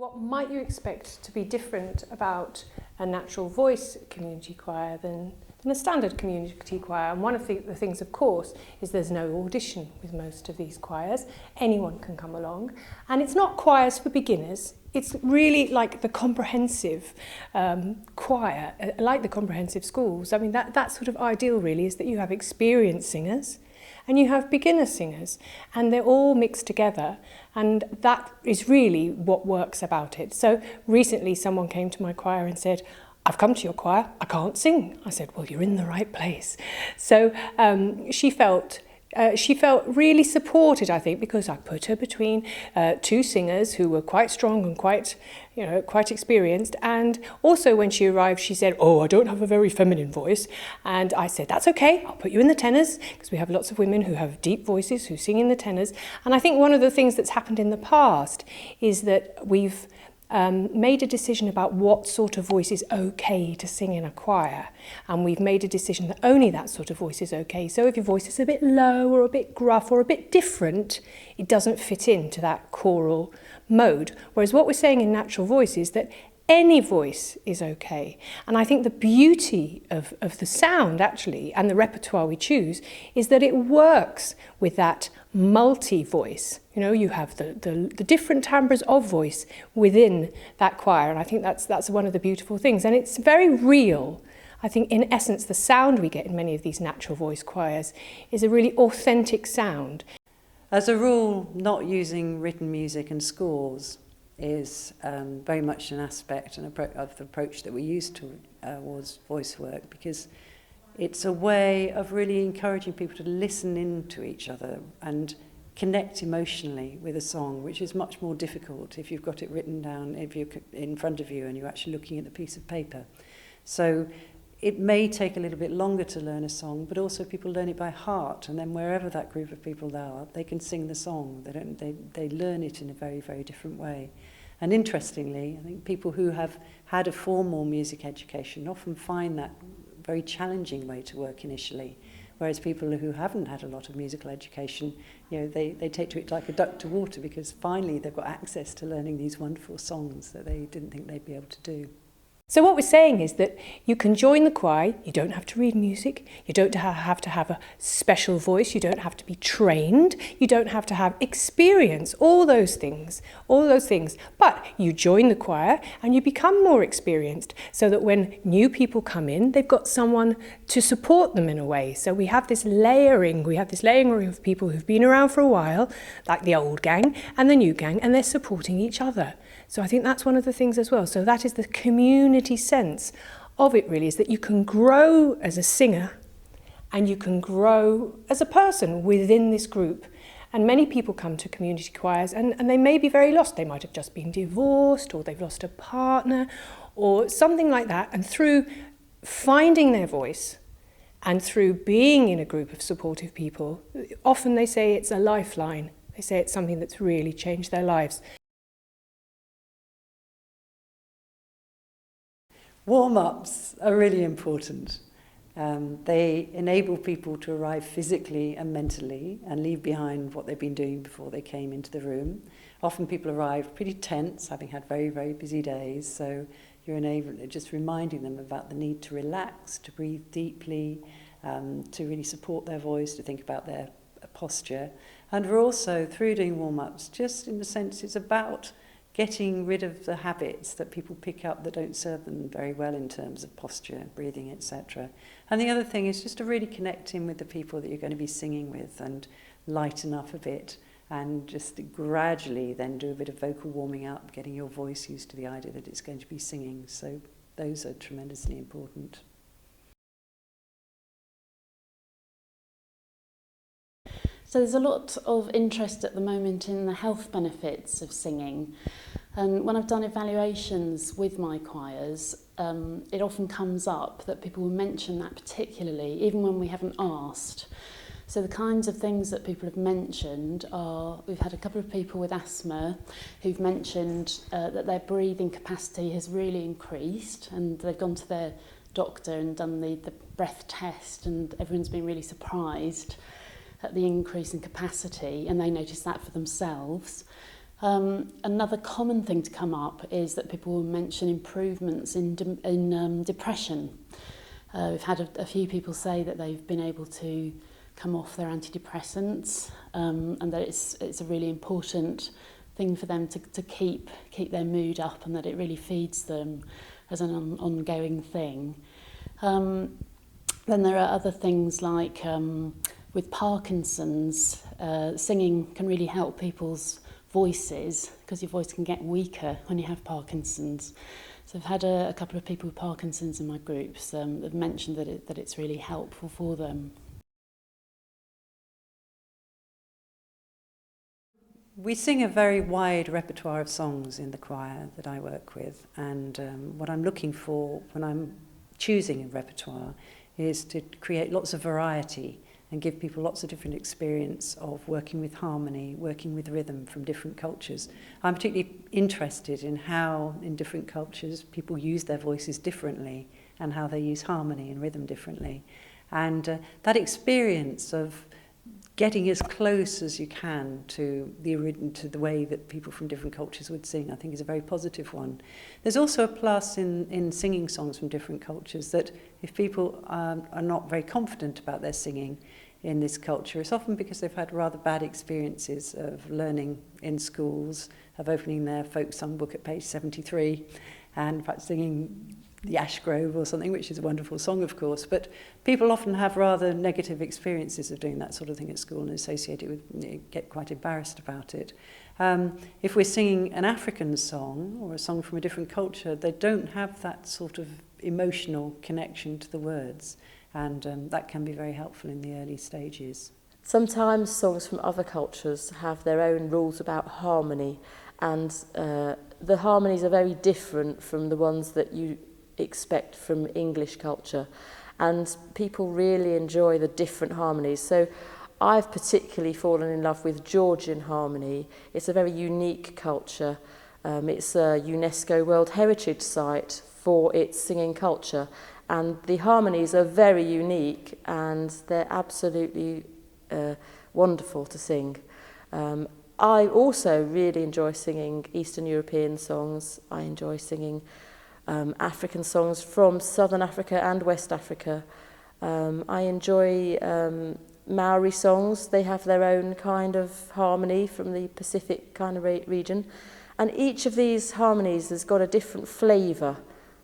What might you expect to be different about a natural voice community choir than a standard community choir? And one of the things, of course, is there's no audition with most of these choirs. Anyone can come along. And it's not choirs for beginners. It's really like the comprehensive choir, like the comprehensive schools. I mean, that's sort of ideal, really, is that you have experienced singers and you have beginner singers, and they're all mixed together, and that is really what works about it. So recently someone came to my choir and said, "I've come to your choir, I can't sing." I said, "Well, you're in the right place." So she felt really supported, I think, because I put her between two singers who were quite strong and quite experienced. And also when she arrived, she said, "Oh, I don't have a very feminine voice." And I said, "That's okay, I'll put you in the tenors," because we have lots of women who have deep voices who sing in the tenors. And I think one of the things that's happened in the past is that we've made a decision about what sort of voice is okay to sing in a choir, and we've made a decision that only that sort of voice is okay. So if your voice is a bit low or a bit gruff or a bit different, it doesn't fit into that choral mode. Whereas what we're saying in natural voice is that any voice is okay. And I think the beauty of the sound, actually, and the repertoire we choose, is that it works with that multi-voice. You know, you have the different timbres of voice within that choir, and I think that's one of the beautiful things. And it's very real. I think, in essence, the sound we get in many of these natural voice choirs is a really authentic sound. As a rule, not using written music and scores is very much an aspect of the approach that we use towards voice work, because it's a way of really encouraging people to listen into each other and connect emotionally with a song, which is much more difficult if you've got it written down, if you're in front of you and you're actually looking at the piece of paper. So it may take a little bit longer to learn a song, but also people learn it by heart, and then wherever that group of people are, they can sing the song. They learn it in a very, very different way. And interestingly, I think people who have had a formal music education often find that a very challenging way to work initially, whereas people who haven't had a lot of musical education, you know, they take to it like a duck to water, because finally they've got access to learning these wonderful songs that they didn't think they'd be able to do. So what we're saying is that you can join the choir, you don't have to read music, you don't have to have a special voice, you don't have to be trained, you don't have to have experience, all those things. But you join the choir and you become more experienced, so that when new people come in, they've got someone to support them in a way. So we have this layering of people who've been around for a while, like the old gang and the new gang, and they're supporting each other. So I think that's one of the things as well. So that is the community sense of it, really, is that you can grow as a singer and you can grow as a person within this group. And many people come to community choirs and they may be very lost. They might have just been divorced, or they've lost a partner or something like that. And through finding their voice and through being in a group of supportive people, often they say it's a lifeline. They say it's something that's really changed their lives. Warm-ups are really important. They enable people to arrive physically and mentally and leave behind what they've been doing before they came into the room. Often people arrive pretty tense, having had very, very busy days, so you're just reminding them about the need to relax, to breathe deeply, to really support their voice, to think about their posture. And we're also, through doing warm-ups, just in the sense it's about getting rid of the habits that people pick up that don't serve them very well in terms of posture, breathing, etc. And the other thing is just to really connect in with the people that you're going to be singing with and lighten up a bit, and just gradually then do a bit of vocal warming up, getting your voice used to the idea that it's going to be singing. So those are tremendously important. So there's a lot of interest at the moment in the health benefits of singing. And when I've done evaluations with my choirs, it often comes up that people will mention that particularly, even when we haven't asked. So the kinds of things that people have mentioned are, we've had a couple of people with asthma who've mentioned that their breathing capacity has really increased, and they've gone to their doctor and done the breath test, and everyone's been really surprised at the increase in capacity, and they noticed that for themselves. Another common thing to come up is that people will mention improvements in depression. We've had a few people say that they've been able to come off their antidepressants, and that it's a really important thing for them to keep their mood up, and that it really feeds them as an ongoing thing. Then there are other things like with Parkinson's, singing can really help people's voices, because your voice can get weaker when you have Parkinson's. So I've had a couple of people with Parkinson's in my groups that have mentioned that it's really helpful for them. We sing a very wide repertoire of songs in the choir that I work with, and what I'm looking for when I'm choosing a repertoire is to create lots of variety and give people lots of different experience of working with harmony, working with rhythm from different cultures. I'm particularly interested in how, in different cultures, people use their voices differently and how they use harmony and rhythm differently. And that experience of getting as close as you can to the way that people from different cultures would sing, I think is a very positive one. There's also a plus in singing songs from different cultures, that if people are not very confident about their singing in this culture, it's often because they've had rather bad experiences of learning in schools, of opening their folk song book at page 73 and in fact singing the Ash Grove or something, which is a wonderful song, of course, but people often have rather negative experiences of doing that sort of thing at school and associate it with, get quite embarrassed about it. If we're singing an African song or a song from a different culture, they don't have that sort of emotional connection to the words, and that can be very helpful in the early stages. Sometimes songs from other cultures have their own rules about harmony, and the harmonies are very different from the ones that you expect from English culture, and people really enjoy the different harmonies. So I've particularly fallen in love with Georgian harmony. It's a very unique culture. It's a UNESCO World Heritage Site for its singing culture, and the harmonies are very unique and they're absolutely wonderful to sing. I also really enjoy singing Eastern European songs. I enjoy singing African songs from Southern Africa and West Africa. I enjoy Maori songs. They have their own kind of harmony from the Pacific kind of region. And each of these harmonies has got a different flavour.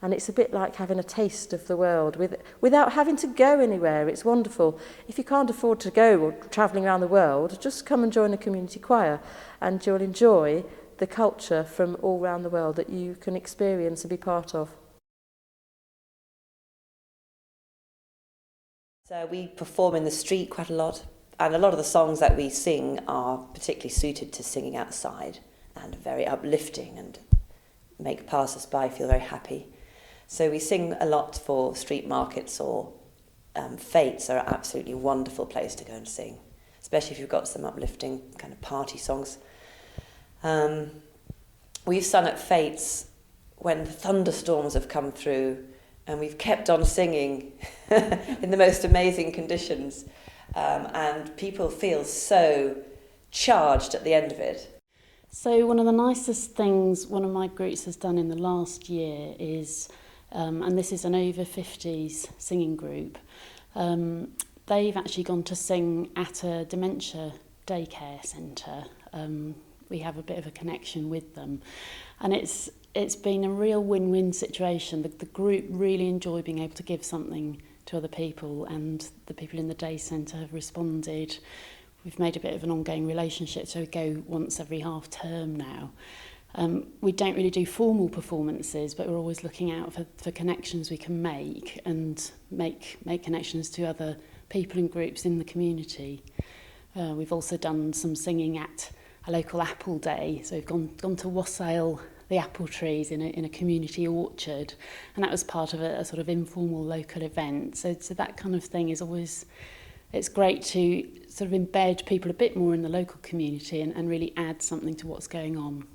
And it's a bit like having a taste of the world without having to go anywhere. It's wonderful. If you can't afford to go or travelling around the world, just come and join a community choir and you'll enjoy the culture from all around the world that you can experience and be part of. So we perform in the street quite a lot, and a lot of the songs that we sing are particularly suited to singing outside and very uplifting and make passers-by feel very happy. So we sing a lot for street markets, or fetes are an absolutely wonderful place to go and sing, especially if you've got some uplifting kind of party songs. We've sung at fetes when thunderstorms have come through, and we've kept on singing in the most amazing conditions, and people feel so charged at the end of it. So one of the nicest things one of my groups has done in the last year is, and this is an over 50s singing group, they've actually gone to sing at a dementia daycare centre. We have a bit of a connection with them, and it's been a real win-win situation. The group really enjoy being able to give something to other people, and the people in the day centre have responded. We've made a bit of an ongoing relationship, so we go once every half term now. We don't really do formal performances, but we're always looking out for connections we can make, and make connections to other people and groups in the community. We've also done some singing at a local apple day, so we've gone to wassail the apple trees in a community orchard, and that was part of a sort of informal local event. So that kind of thing is always, it's great to sort of embed people a bit more in the local community and really add something to what's going on.